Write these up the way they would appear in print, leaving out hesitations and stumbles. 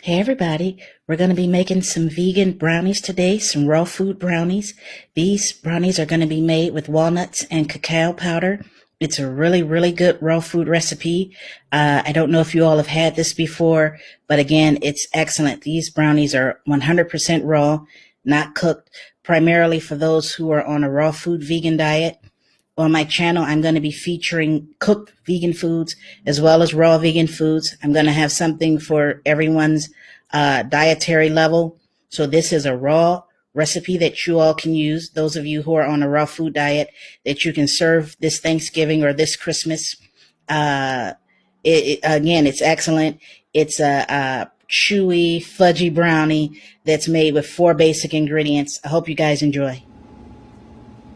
Hey everybody, we're going to be making some vegan brownies today, some raw food brownies. These brownies are going to be made with walnuts and cacao powder. It's a really, really good raw food recipe. I don't know if you all have had this before, but again, it's excellent. These brownies are 100% raw, not cooked, primarily for those who are on a raw food vegan diet. On my channel, I'm going to be featuring cooked vegan foods as well as raw vegan foods. I'm going to have something for everyone's dietary level. So this is a raw recipe that you all can use. Those of you who are on a raw food diet that you can serve this Thanksgiving or this Christmas. Again, it's excellent. It's a chewy, fudgy brownie that's made with 4 basic ingredients. I hope you guys enjoy.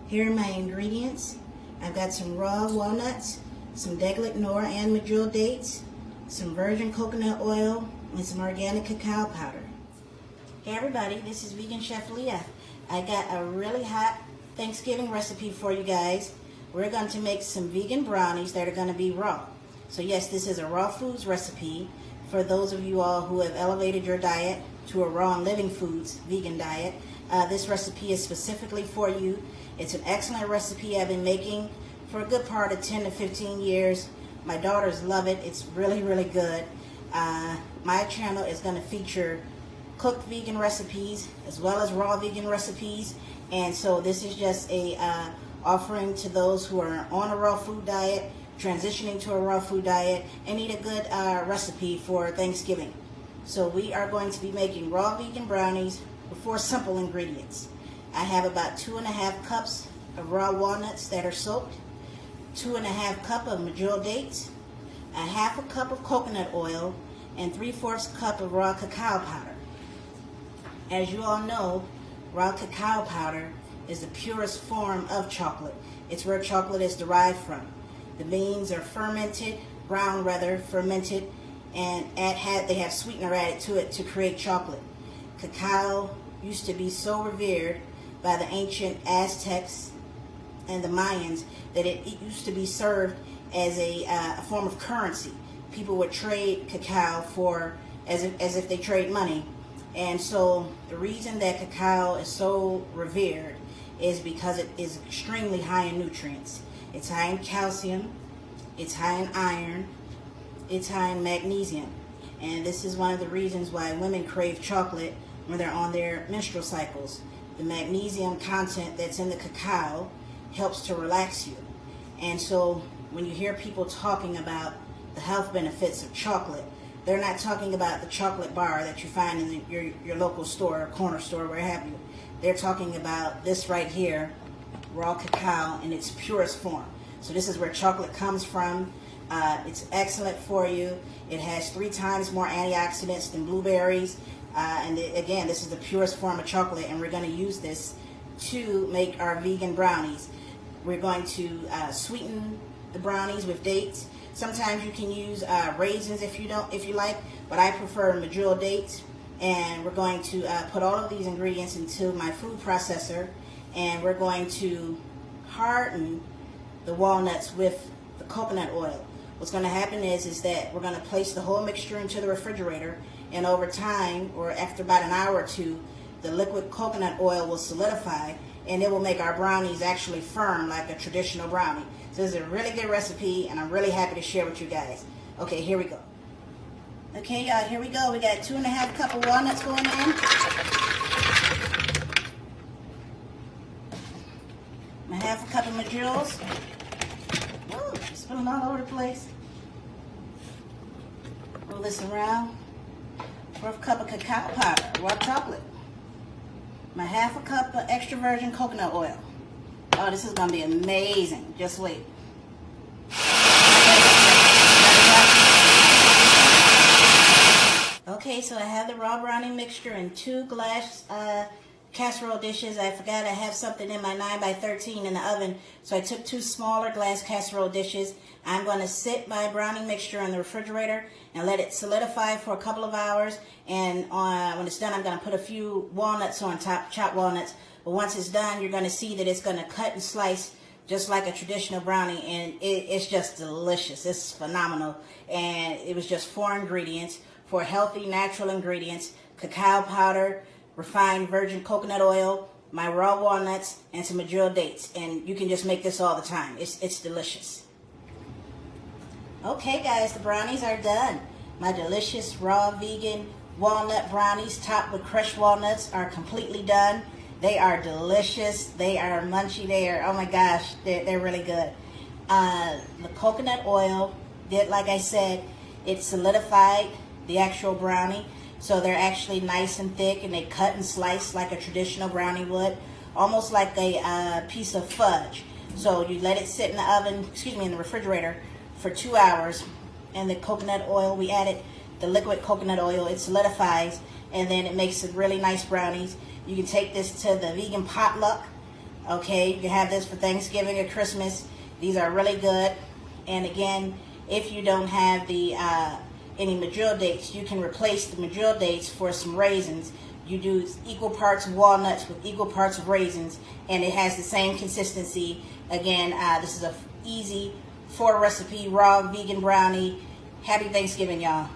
Here are my ingredients. I've got some raw walnuts, some deglet nor and medjool dates, some virgin coconut oil, and some organic cacao powder. Hey everybody, this is Vegan Chef Leah. I got a really hot Thanksgiving recipe for you guys. We're going to make some vegan brownies that are going to be raw. So yes, this is a raw foods recipe for those of you all who have elevated your diet to a raw and living foods vegan diet. This recipe is specifically for you. It's an excellent recipe I've been making for a good part of 10 to 15 years. My daughters love it. It's really, really good. My channel is going to feature cooked vegan recipes as well as raw vegan recipes. And so this is just a offering to those who are on a raw food diet, transitioning to a raw food diet, and need a good recipe for Thanksgiving. So we are going to be making raw vegan brownies with 4 simple ingredients. I have about 2½ cups of raw walnuts that are soaked, 2½ cup of medjool dates, a 1/2 cup of coconut oil, and 3/4 cup of raw cacao powder. As you all know, raw cacao powder is the purest form of chocolate. It's where chocolate is derived from. The beans are fermented, brown rather, fermented, and they have sweetener added to it to create chocolate. Cacao used to be so revered by the ancient Aztecs and the Mayans that it used to be served as a form of currency. People would trade cacao for as if they trade money. And so the reason that cacao is so revered is because it is extremely high in nutrients. It's high in calcium, it's high in iron, it's high in magnesium. And this is one of the reasons why women crave chocolate when they're on their menstrual cycles. The magnesium content that's in the cacao helps to relax you. And so when you hear people talking about the health benefits of chocolate, they're not talking about the chocolate bar that you find in your local store or corner store, where have you. They're talking about this right here, raw cacao in its purest form. So this is where chocolate comes from. It's excellent for you. It has 3 times more antioxidants than blueberries. Again, this is the purest form of chocolate, and we're going to use this to make our vegan brownies. We're going to sweeten the brownies with dates. Sometimes you can use raisins if you like, but I prefer medjool dates. And we're going to put all of these ingredients into my food processor, and we're going to harden the walnuts with the coconut oil. What's going to happen is that we're going to place the whole mixture into the refrigerator, and over time, or after about an hour or 2, the liquid coconut oil will solidify, and it will make our brownies actually firm like a traditional brownie. So this is a really good recipe, and I'm really happy to share with you guys. Okay, here we go. Okay, y'all, here we go. We got 2½ cup of walnuts going in. My 1/2 cup of medjools. Woo, it's spilling all over the place. Roll this around. 1/4 cup of cacao powder, raw chocolate. My 1/2 cup of extra virgin coconut oil. Oh, this is going to be amazing. Just wait. Okay, so I have the raw brownie mixture in 2 glass casserole dishes. I forgot I have something in my 9x13 in the oven, so I took 2 smaller glass casserole dishes. I'm going to sit my brownie mixture in the refrigerator and let it solidify for a couple of hours. And when it's done, I'm going to put a few walnuts on top, chopped walnuts. But once it's done, you're going to see that it's going to cut and slice just like a traditional brownie, and it's just delicious. It's phenomenal. And it was just 4 ingredients for healthy, natural ingredients: cacao powder, refined virgin coconut oil, my raw walnuts, and some maduro dates. And you can just make this all the time. It's delicious. Okay guys, the brownies are done. My delicious raw vegan walnut brownies topped with crushed walnuts are completely done. They are delicious. They are munchy. They are, oh my gosh, they're really good. The coconut oil did, like I said, it solidified the actual brownie. So they're actually nice and thick, and they cut and slice like a traditional brownie would, almost like a piece of fudge. So you let it sit in the oven, in the refrigerator for 2 hours. And the coconut oil, we added the liquid coconut oil, it solidifies, and then it makes it really nice brownies. You can take this to the vegan potluck. Okay, you can have this for Thanksgiving or Christmas. These are really good. And again, if you don't have the any maduro dates, you can replace the maduro dates for some raisins. You do equal parts of walnuts with equal parts of raisins, and it has the same consistency. Again, this is a easy 4 recipe raw vegan brownie. Happy Thanksgiving, y'all.